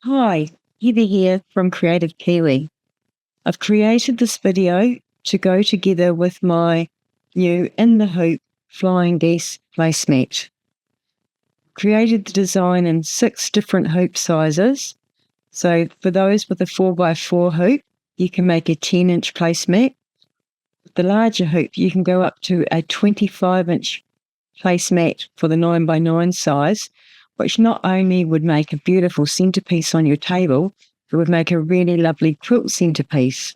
Hi, Heather here from Creative Kiwi. I've created this video to go together with my new In the Hoop Flying Geese Placemat. Created the design in 6 different hoop sizes. So for those with a 4x4 hoop, you can make a 10-inch placemat. With the larger hoop, you can go up to a 25-inch placemat for the 9x9 size, which not only would make a beautiful centerpiece on your table, it would make a really lovely quilt centerpiece.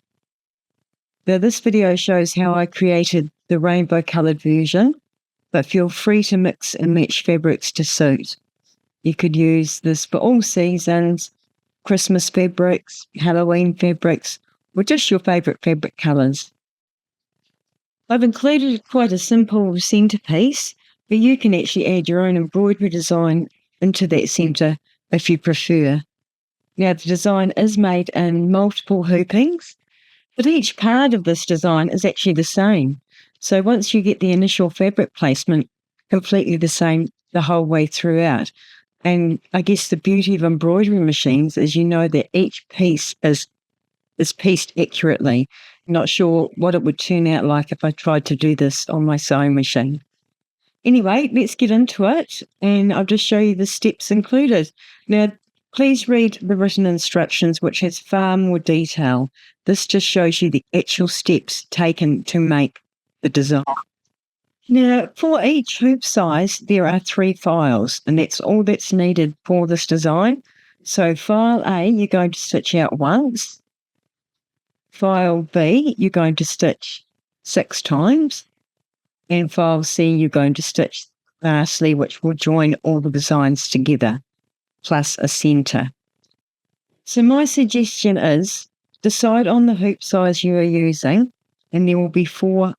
Now, this video shows how I created the rainbow coloured version, but feel free to mix and match fabrics to suit. You could use this for all seasons, Christmas fabrics, Halloween fabrics, or just your favourite fabric colours. I've included quite a simple centerpiece, but you can actually add your own embroidery design into that centre if you prefer. Now, the design is made in multiple hoopings, but each part of this design is actually the same. So once you get the initial fabric placement, completely the same the whole way throughout. And I guess the beauty of embroidery machines is you know that each piece is pieced accurately. Not sure what it would turn out like if I tried to do this on my sewing machine. Anyway, let's get into it, and I'll just show you the steps included. Now, please read the written instructions, which has far more detail. This just shows you the actual steps taken to make the design. Now, for each hoop size, there are 3 files, and that's all that's needed for this design. So file A, you're going to stitch out once. File B, you're going to stitch 6 times. And file C, you're going to stitch lastly, which will join all the designs together, plus a centre. So my suggestion is decide on the hoop size you are using, and there will be 4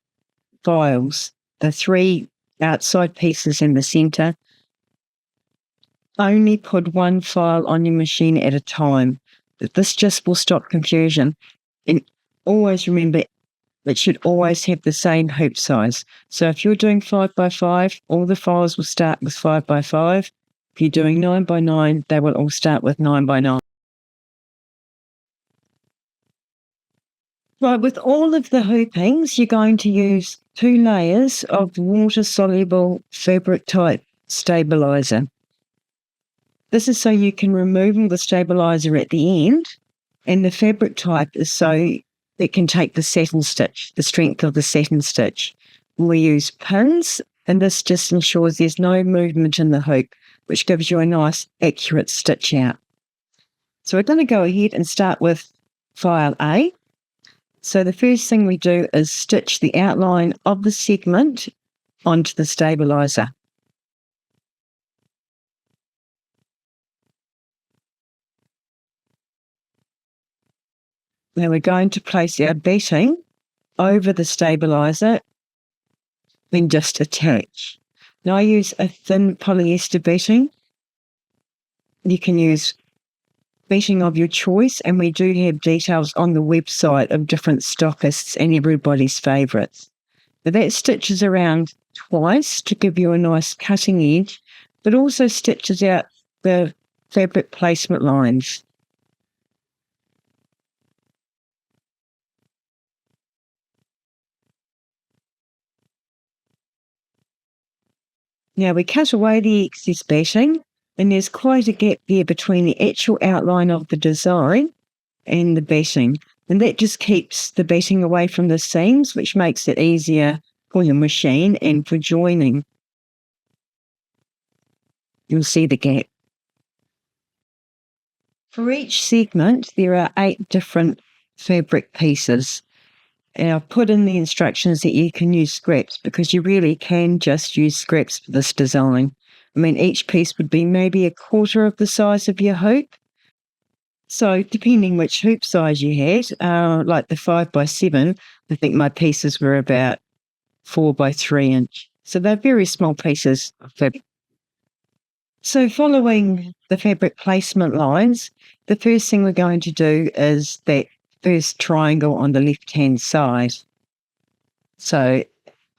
files, the 3 outside pieces in the centre. Only put 1 file on your machine at a time. This just will stop confusion. And always remember, it should always have the same hoop size. So if you're doing 5x5, all the files will start with 5x5. If you're doing 9x9, they will all start with 9x9. Right, with all of the hoopings, you're going to use 2 layers of water-soluble fabric type stabilizer. This is so you can remove the stabilizer at the end, and the fabric type is so it can take the satin stitch, the strength of the satin stitch. We use pins, and this just ensures there's no movement in the hoop, which gives you a nice, accurate stitch out. So we're going to go ahead and start with file A. So the first thing we do is stitch the outline of the segment onto the stabilizer. Now we're going to place our beading over the stabilizer and just attach. Now I use a thin polyester beading. You can use beading of your choice, and we do have details on the website of different stockists and everybody's favourites. Now that stitches around twice to give you a nice cutting edge, but also stitches out the fabric placement lines. Now we cut away the excess batting, and there's quite a gap there between the actual outline of the design and the batting. And that just keeps the batting away from the seams, which makes it easier for your machine and for joining. You'll see the gap. For each segment, there are 8 different fabric pieces. And I've put in the instructions that you can use scraps, because you really can just use scraps for this design. I mean, each piece would be maybe 1/4 of the size of your hoop. So depending which hoop size you had, like the 5x7, I think my pieces were about 4x3 inch. So they're very small pieces of fabric. So following the fabric placement lines, the first thing we're going to do is that first triangle on the left-hand side. So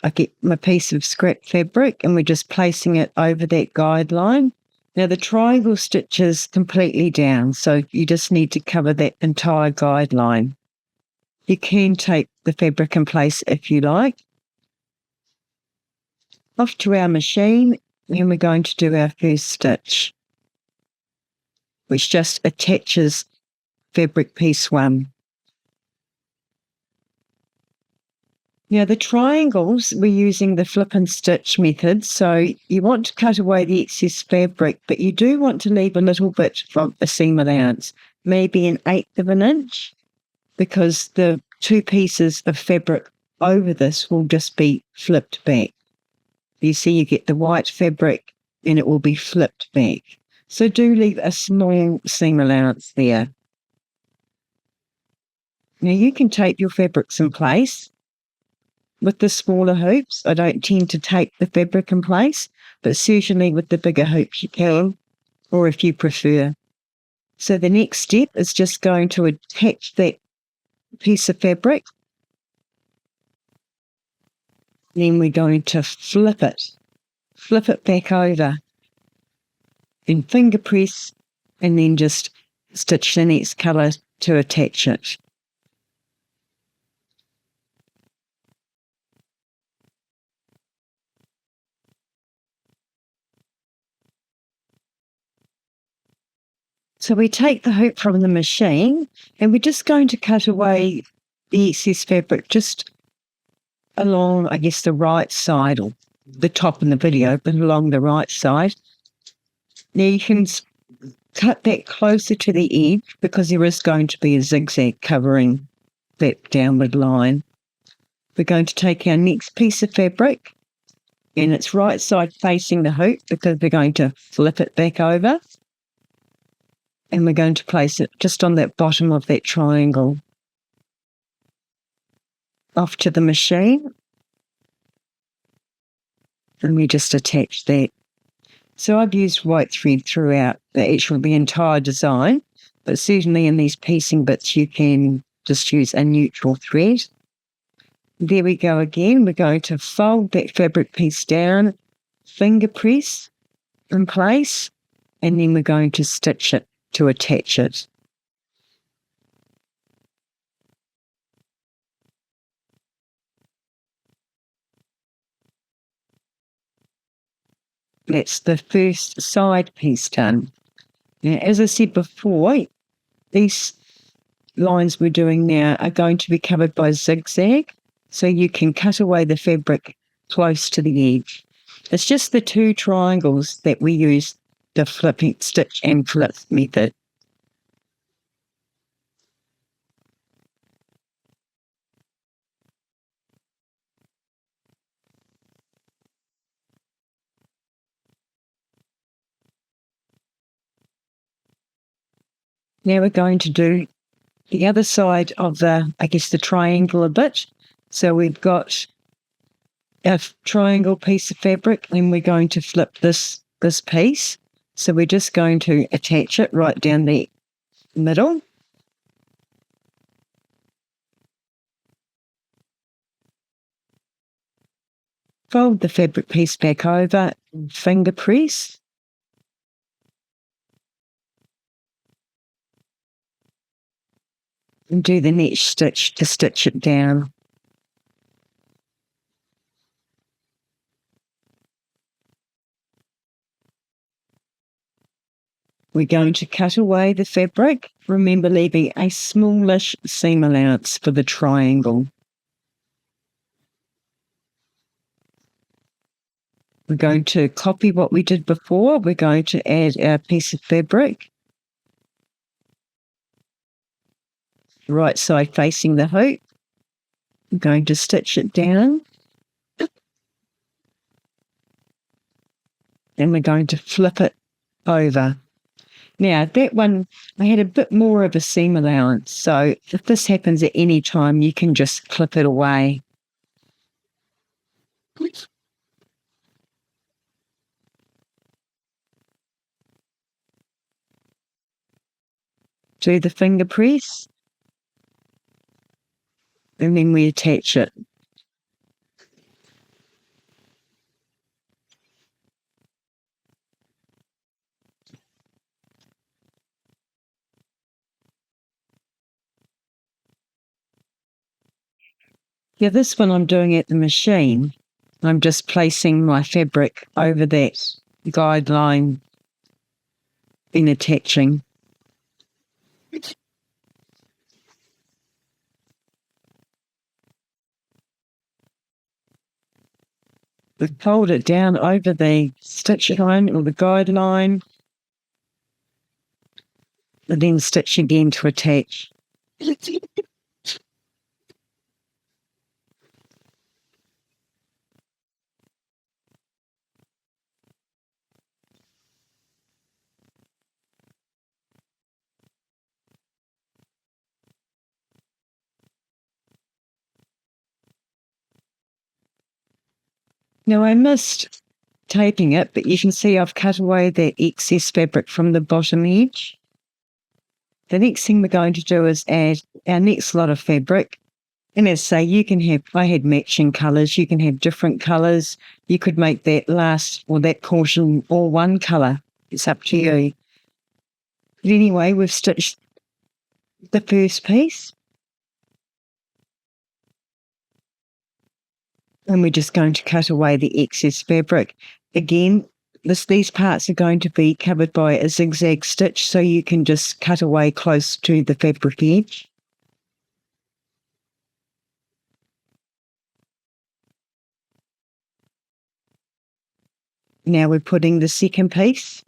I get my piece of scrap fabric, and we're just placing it over that guideline Now the triangle stitch is completely down, so you just need to cover that entire guideline. You can tape the fabric in place if you like. Off to our machine, and we're going to do our first stitch, which just attaches fabric piece 1. Now the triangles, we're using the flip and stitch method, so you want to cut away the excess fabric, but you do want to leave a little bit from a seam allowance, maybe 1/8 of an inch, because the 2 pieces of fabric over this will just be flipped back. You see, you get the white fabric and it will be flipped back. So do leave a small seam allowance there. Now you can tape your fabrics in place. With the smaller hoops, I don't tend to tape the fabric in place, but certainly with the bigger hoops you can, or if you prefer. So the next step is just going to attach that piece of fabric. Then we're going to flip it back over, and finger press, and then just stitch the next colour to attach it. So we take the hoop from the machine, and we're just going to cut away the excess fabric just along, I guess, the right side, or the top in the video, but along the right side. Now you can cut that closer to the edge because there is going to be a zigzag covering that downward line. We're going to take our next piece of fabric, and it's right side facing the hoop because we're going to flip it back over, and we're going to place it just on that bottom of that triangle. Off to the machine, and we just attach that. So I've used white thread throughout the entire design, but certainly in these piecing bits you can just use a neutral thread. There we go again. We're going to fold that fabric piece down, finger press in place, and then we're going to stitch it to attach it. That's the first side piece done. Now, as I said before, these lines we're doing now are going to be covered by zigzag, so you can cut away the fabric close to the edge. It's just the 2 triangles that we use the flipping stitch and flip method. Now we're going to do the other side of the triangle a bit. So we've got our triangle piece of fabric, and we're going to flip this piece. So we're just going to attach it right down the middle. Fold the fabric piece back over, finger press. And do the next stitch to stitch it down. We're going to cut away the fabric. Remember, leaving a smallish seam allowance for the triangle. We're going to copy what we did before. We're going to add our piece of fabric, right side facing the hoop. I'm going to stitch it down. And we're going to flip it over. Now, that one, I had a bit more of a seam allowance, so if this happens at any time, you can just clip it away. Do the finger press, and then we attach it. Yeah, this one I'm doing at the machine. I'm just placing my fabric over that guideline in attaching. We fold it down over the stitch line or the guideline, and then stitch again to attach. Now I missed taping it, but you can see I've cut away that excess fabric from the bottom edge. The next thing we're going to do is add our next lot of fabric. And as I say, you can have, I had matching colours, you can have different colours. You could make that last or that portion all one colour. It's up to you. But anyway, we've stitched the first piece. And we're just going to cut away the excess fabric. Again, these parts are going to be covered by a zigzag stitch, so you can just cut away close to the fabric edge. Now we're putting the second piece.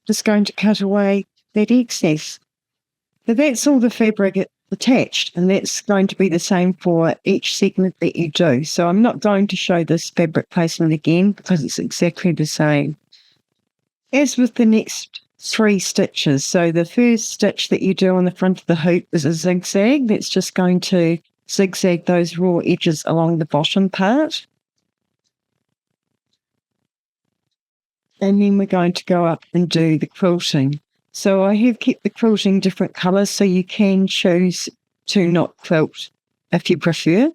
Just going to cut away that excess. But that's all the fabric attached, and that's going to be the same for each segment that you do. So I'm not going to show this fabric placement again because it's exactly the same. As with the next 3 stitches, so the first stitch that you do on the front of the hoop is a zigzag. That's just going to zigzag those raw edges along the bottom part. And then we're going to go up and do the quilting. So I have kept the quilting different colours, so you can choose to not quilt if you prefer.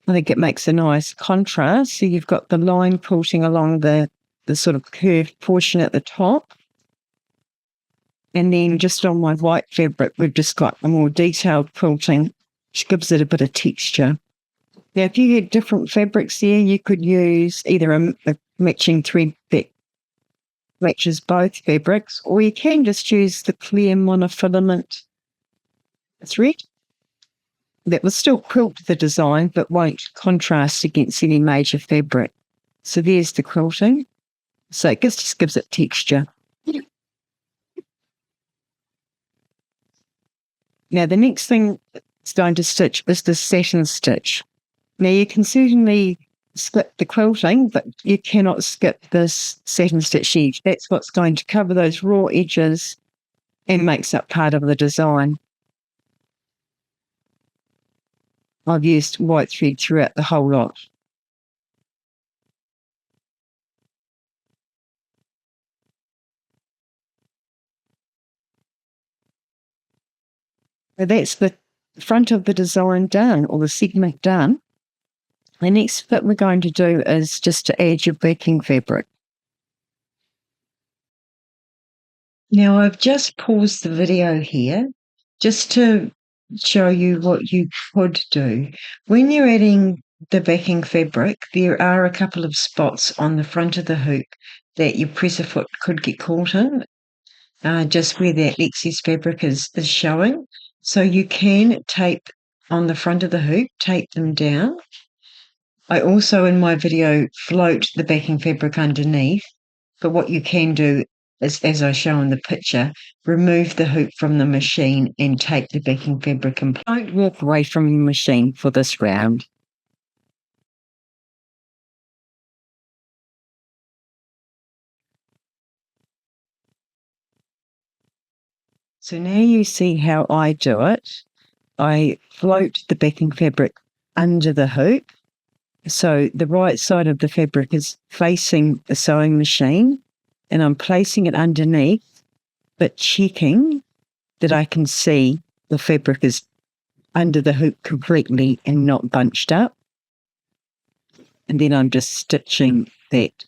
I think it makes a nice contrast. So you've got the line quilting along the sort of curved portion at the top. And then just on my white fabric, we've just got a more detailed quilting, which gives it a bit of texture. Now, if you had different fabrics there, you could use either a matching thread that matches both fabrics, or you can just use the clear monofilament thread that will still quilt the design but won't contrast against any major fabric. So there's the quilting. So it just gives it texture. Now, the next thing it's going to stitch is the satin stitch. Now, you can certainly skip the quilting, but you cannot skip this satin stitch edge. That's what's going to cover those raw edges and makes up part of the design. I've used white thread throughout the whole lot. So that's the front of the design done, or the segment done. The next bit we're going to do is just to add your backing fabric. Now I've just paused the video here just to show you what you could do. When you're adding the backing fabric, there are a couple of spots on the front of the hoop that your presser foot could get caught in, just where that excess fabric is showing. So you can tape on the front of the hoop, tape them down. I also, in my video, float the backing fabric underneath, but what you can do is, as I show in the picture, remove the hoop from the machine and take the backing fabric and don't walk away from the machine for this round. So now you see how I do it. I float the backing fabric under the hoop. So the right side of the fabric is facing the sewing machine, and I'm placing it underneath, but checking that I can see the fabric is under the hoop completely and not bunched up. And then I'm just stitching that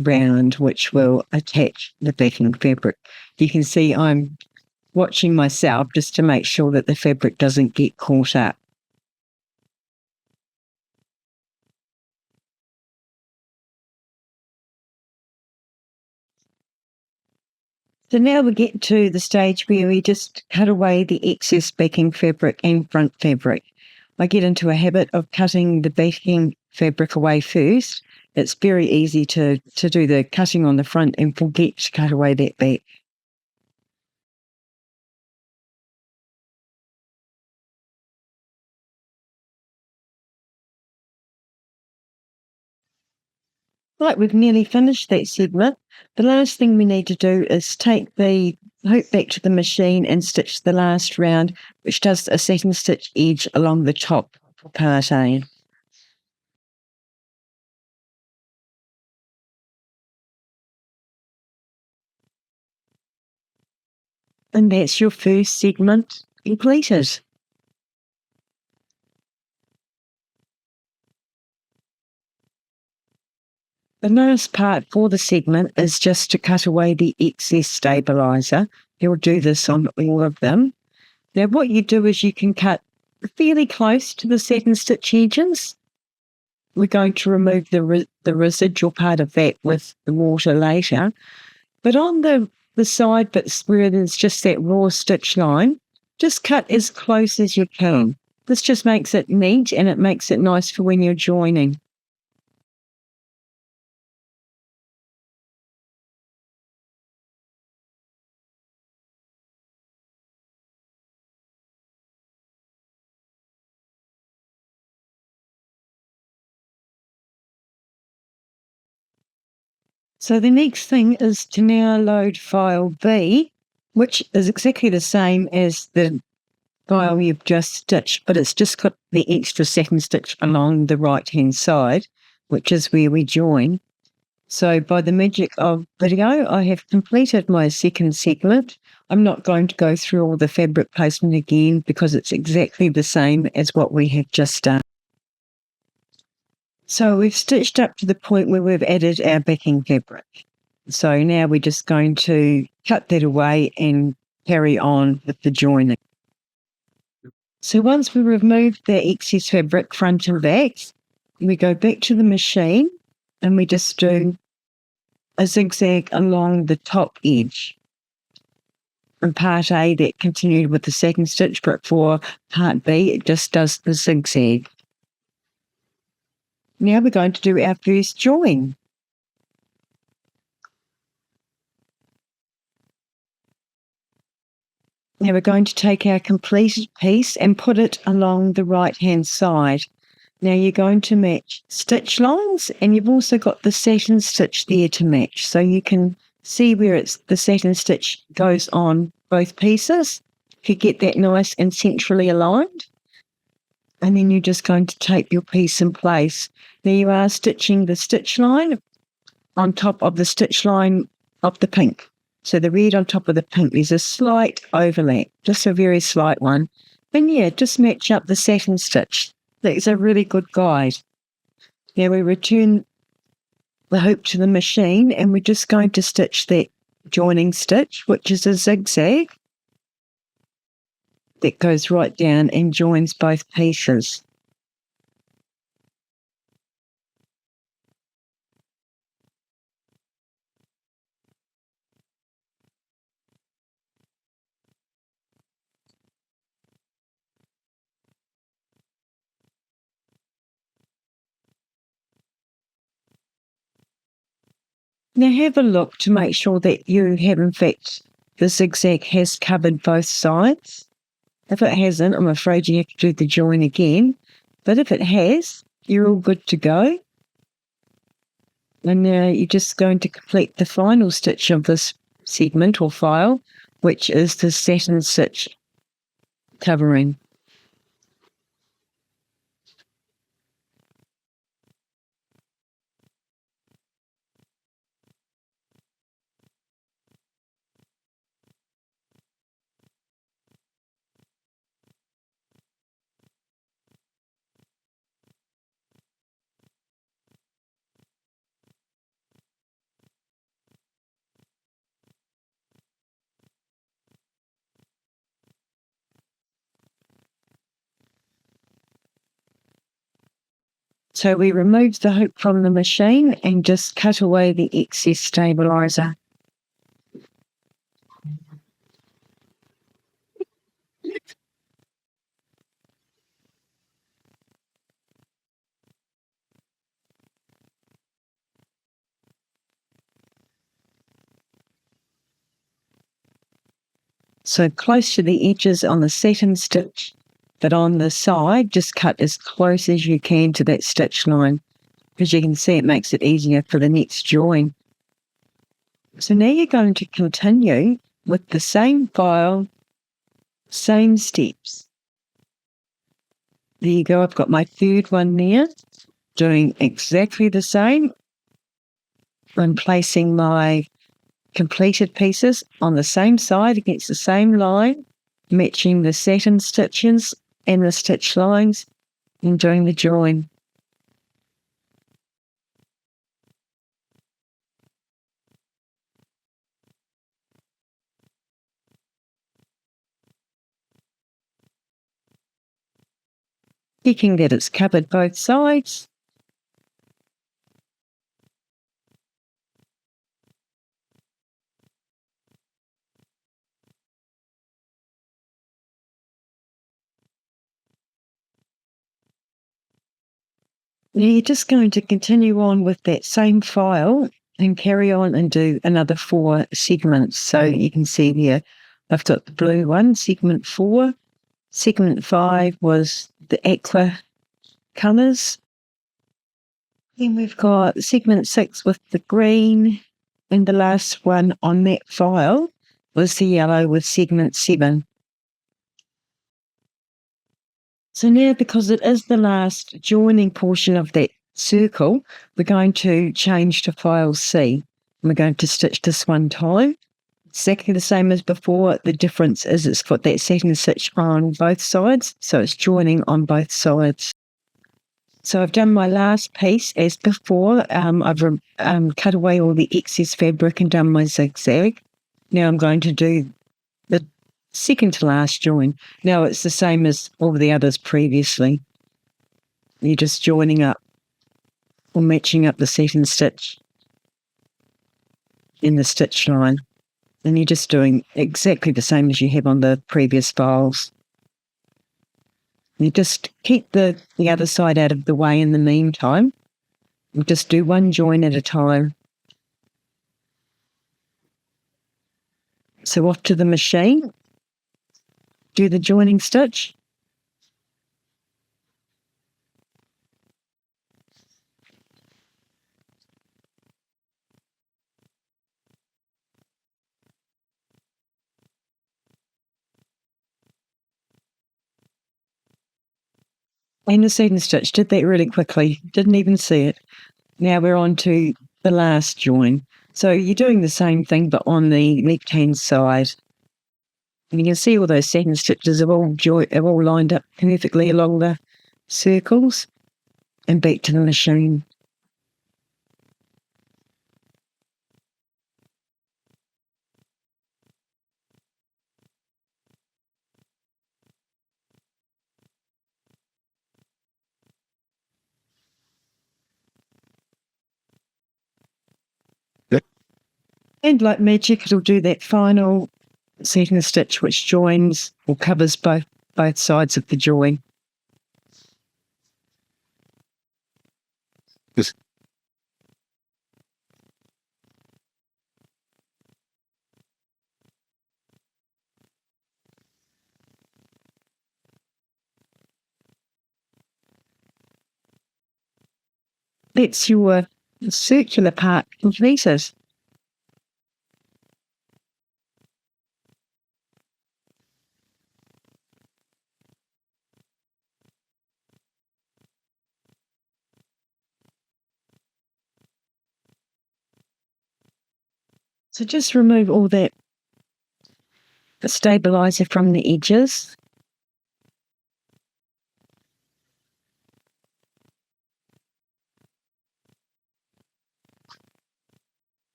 round, which will attach the backing fabric. You can see I'm watching myself just to make sure that the fabric doesn't get caught up. So now we get to the stage where we just cut away the excess backing fabric and front fabric. I get into a habit of cutting the backing fabric away first. It's very easy to do the cutting on the front and forget to cut away that back. Right, we've nearly finished that segment. The last thing we need to do is take the hoop back to the machine and stitch the last round, which does a satin stitch edge along the top for part A. And that's your first segment completed. The last part for the segment is just to cut away the excess stabiliser. You'll do this on all of them. Now what you do is you can cut fairly close to the satin stitch edges. We're going to remove the residual part of that with the water later. But on the side bits where there's just that raw stitch line, just cut as close as you can. This just makes it neat and it makes it nice for when you're joining. So the next thing is to now load file B, which is exactly the same as the file you've just stitched, but it's just got the extra satin stitch along the right-hand side, which is where we join. So by the magic of video, I have completed my second segment. I'm not going to go through all the fabric placement again because it's exactly the same as what we have just done. So we've stitched up to the point where we've added our backing fabric. So now we're just going to cut that away and carry on with the joining. So once we remove the excess fabric front and back, we go back to the machine and we just do a zigzag along the top edge. In part A, that continued with the second stitch, but for part B, it just does the zigzag. Now we're going to do our first join. Now we're going to take our completed piece and put it along the right-hand side. Now you're going to match stitch lines and you've also got the satin stitch there to match. So you can see where the satin stitch goes on both pieces to get that nice and centrally aligned. And then you're just going to tape your piece in place. Now you are stitching the stitch line on top of the stitch line of the pink. So the red on top of the pink, there's a slight overlap, just a very slight one. And yeah, just match up the satin stitch. That's a really good guide. Now we return the hoop to the machine and we're just going to stitch that joining stitch, which is a zigzag that goes right down and joins both pieces. Now have a look to make sure that you have, in fact, the zigzag has covered both sides. If it hasn't, I'm afraid you have to do the join again. But if it has, you're all good to go. And now you're just going to complete the final stitch of this segment or file, which is the satin stitch covering. So we remove the hook from the machine and just cut away the excess stabiliser. So close to the edges on the satin stitch, but on the side, just cut as close as you can to that stitch line, because you can see it makes it easier for the next join. So now you're going to continue with the same file, same steps. There you go, I've got my third one there, doing exactly the same. I'm placing my completed pieces on the same side against the same line, matching the satin stitches and the stitch lines, and doing the join. Checking that it's covered both sides. Now you're just going to continue on with that same file and carry on and do another 4 segments. So you can see here, I've got the blue one, segment 4. Segment 5 was the aqua colours. Then we've got segment 6 with the green, and the last one on that file was the yellow with segment 7. So now, because it is the last joining portion of that circle, we're going to change to file C. And we're going to stitch this one time. Exactly the same as before. The difference is it's got that satin stitch on both sides, so it's joining on both sides. So I've done my last piece as before. I've cut away all the excess fabric and done my zigzag. Now I'm going to do the second to last join. Now it's the same as all the others previously. You're just joining up or matching up the satin stitch in the stitch line. And you're just doing exactly the same as you have on the previous files. You just keep the other side out of the way in the meantime. You just do one join at a time. So off to the machine, do the joining stitch. And the satin stitch, did that really quickly, didn't even see it. Now we're on to the last join. So you're doing the same thing, but on the left-hand side. And you can see all those satin stitches are all lined up perfectly along the circles and back to the machine. And like magic, it'll do that final satin stitch which joins or covers both sides of the join. Yes. That's your circular part completed. So just remove all that stabiliser from the edges.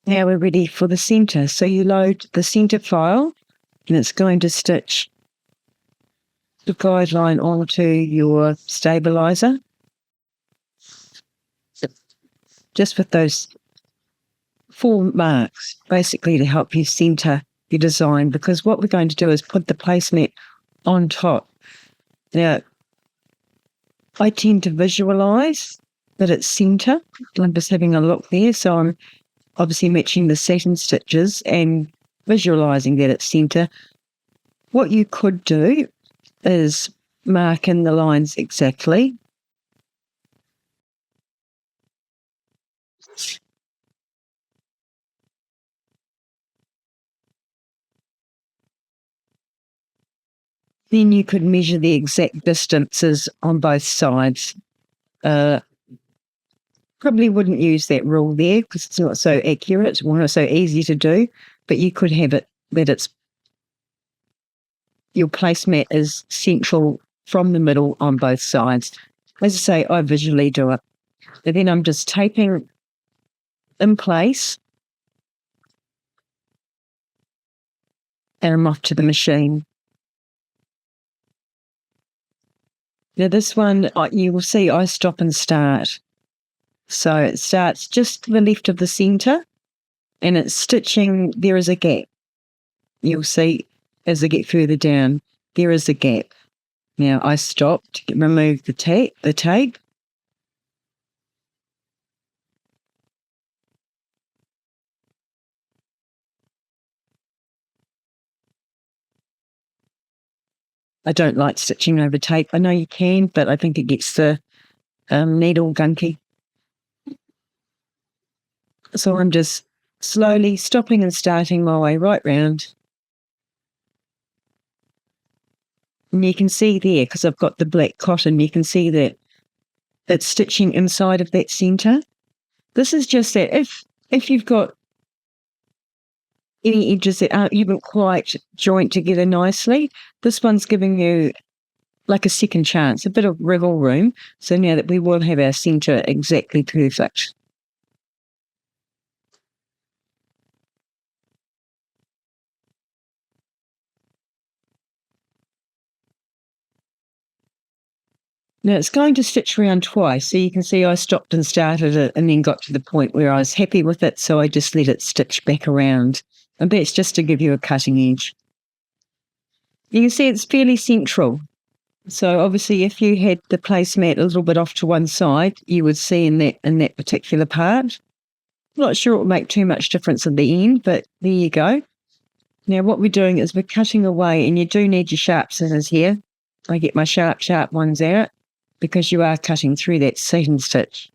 Now we're ready for the centre. So you load the centre file and it's going to stitch the guideline onto your stabilizer, just with those 4 marks, basically to help you centre your design, because what we're going to do is put the placemat on top. Now, I tend to visualise that it's centre. I'm just having a look there, so I'm obviously matching the satin stitches and visualising that it's centre. What you could do is mark in the lines exactly. Then you could measure the exact distances on both sides. Probably wouldn't use that rule there because it's not so accurate or not so easy to do, but you could have it that it's your placemat is central from the middle on both sides. As I say, I visually do it. And then I'm just taping in place and I'm off to the machine. Now this one, you will see I stop and start. So it starts just to the left of the centre and it's stitching, there is a gap. You'll see as I get further down, there is a gap. Now I stop to remove the tape. I don't like stitching over tape. I know you can, but I think it gets the needle gunky. So I'm just slowly stopping and starting my way right round. And you can see there, because I've got the black cotton, you can see that it's stitching inside of that centre. This is just that if you've got any edges that aren't even quite joint together nicely, this one's giving you like a second chance, a bit of wriggle room. So now that we will have our centre exactly perfect. Now it's going to stitch around twice, so you can see I stopped and started it and then got to the point where I was happy with it, so I just let it stitch back around. And that's just to give you a cutting edge. You can see it's fairly central. So obviously if you had the placemat a little bit off to one side, you would see in that particular part. I'm not sure it will make too much difference in the end, but there you go. Now what we're doing is we're cutting away, and you do need your sharp scissors here. I get my sharp ones out because you are cutting through that satin stitch.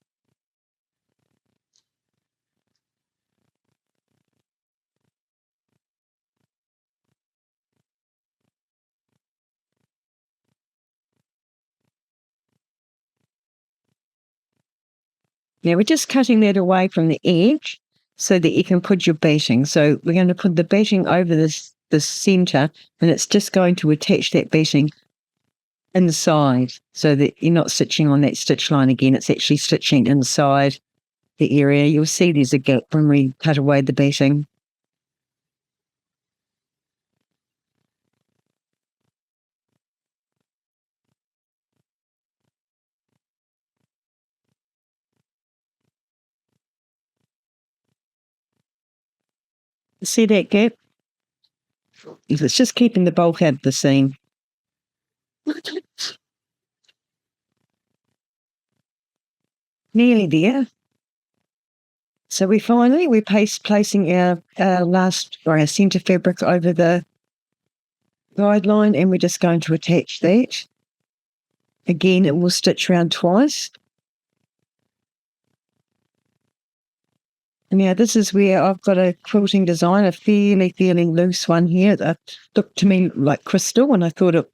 Now we're just cutting that away from the edge so that you can put your batting. So we're going to put the batting over this centre, and it's just going to attach that batting inside so that you're not stitching on that stitch line again. It's actually stitching inside the area. You'll see there's a gap when we cut away the batting. See that gap? It's just keeping the bulk out of the seam. Nearly there. So we're placing our centre fabric over the guideline, and we're just going to attach that. Again, it will stitch around twice. Now this is where I've got a quilting design, a fairly loose one here that looked to me like crystal, and I thought it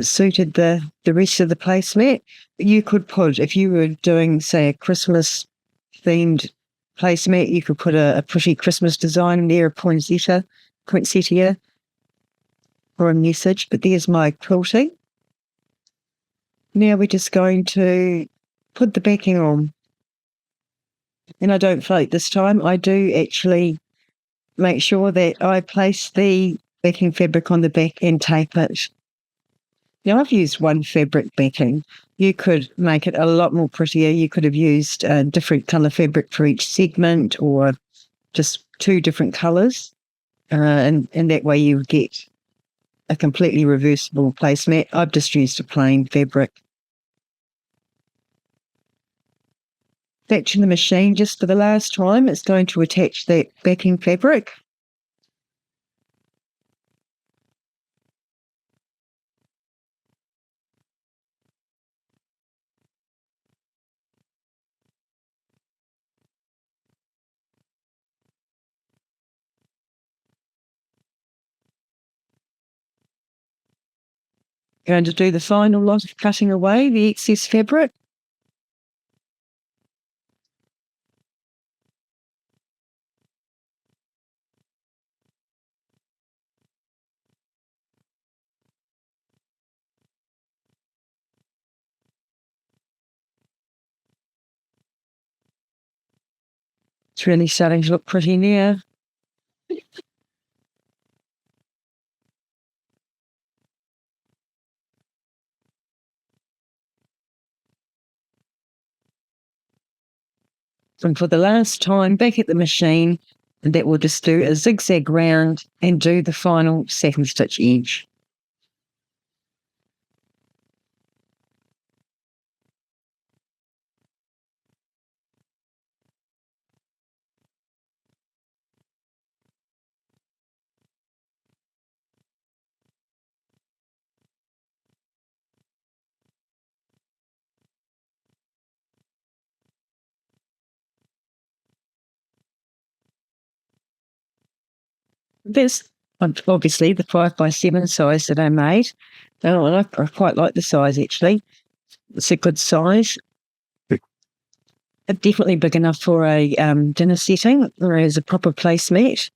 suited the rest of the placemat. You could put, if you were doing, say, a Christmas themed placemat, you could put a pretty Christmas design in there, a poinsettia, or a message. But there's my quilting. Now we're just going to put the backing on. And I don't float this time. I do actually make sure that I place the backing fabric on the back and tape it. Now, I've used one fabric backing. You could make it a lot more prettier. You could have used a different colour fabric for each segment, or just two different colours. And that way you get a completely reversible placemat. I've just used a plain fabric. Back to the machine just for the last time. It's going to attach that backing fabric. Going to do the final lot of cutting away the excess fabric. It's really starting to look pretty now. And for the last time, back at the machine, and that will just do a zigzag round and do the final satin stitch edge. This, obviously, the 5x7 size that I made. Oh, and I quite like the size, actually. It's a good size. Definitely big enough for a dinner setting or as a proper placemat.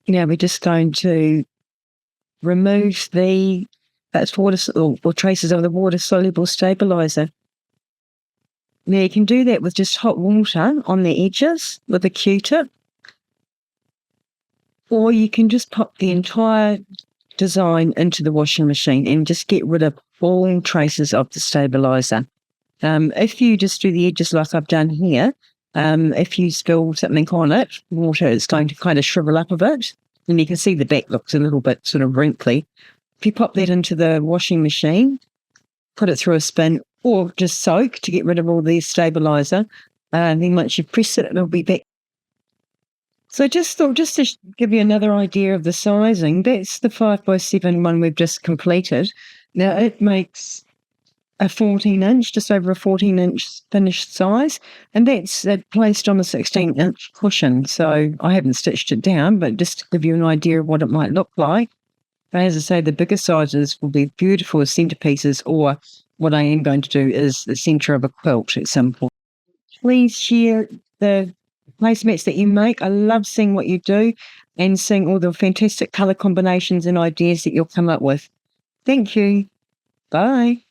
Now we're just going to remove the water or traces of the water-soluble stabiliser. Now you can do that with just hot water on the edges with a Q-tip, or you can just pop the entire design into the washing machine and just get rid of all traces of the stabiliser. If you just do the edges like I've done here, if you spill something on it, water is going to kind of shrivel up a bit, and you can see the back looks a little bit sort of wrinkly. If you pop that into the washing machine, put it through a spin, or just soak to get rid of all the stabiliser, and then once you press it, it'll be back. So just to give you another idea of the sizing, that's the 5x7 one we've just completed. Now it makes a 14-inch, just over a 14-inch finished size, and that's placed on a 16-inch cushion. So I haven't stitched it down, but just to give you an idea of what it might look like. But as I say, the bigger sizes will be beautiful as centerpieces, or what I am going to do is the center of a quilt at some point. Please share the placemats that you make. I love seeing what you do and seeing all the fantastic colour combinations and ideas that you'll come up with. Thank you. Bye.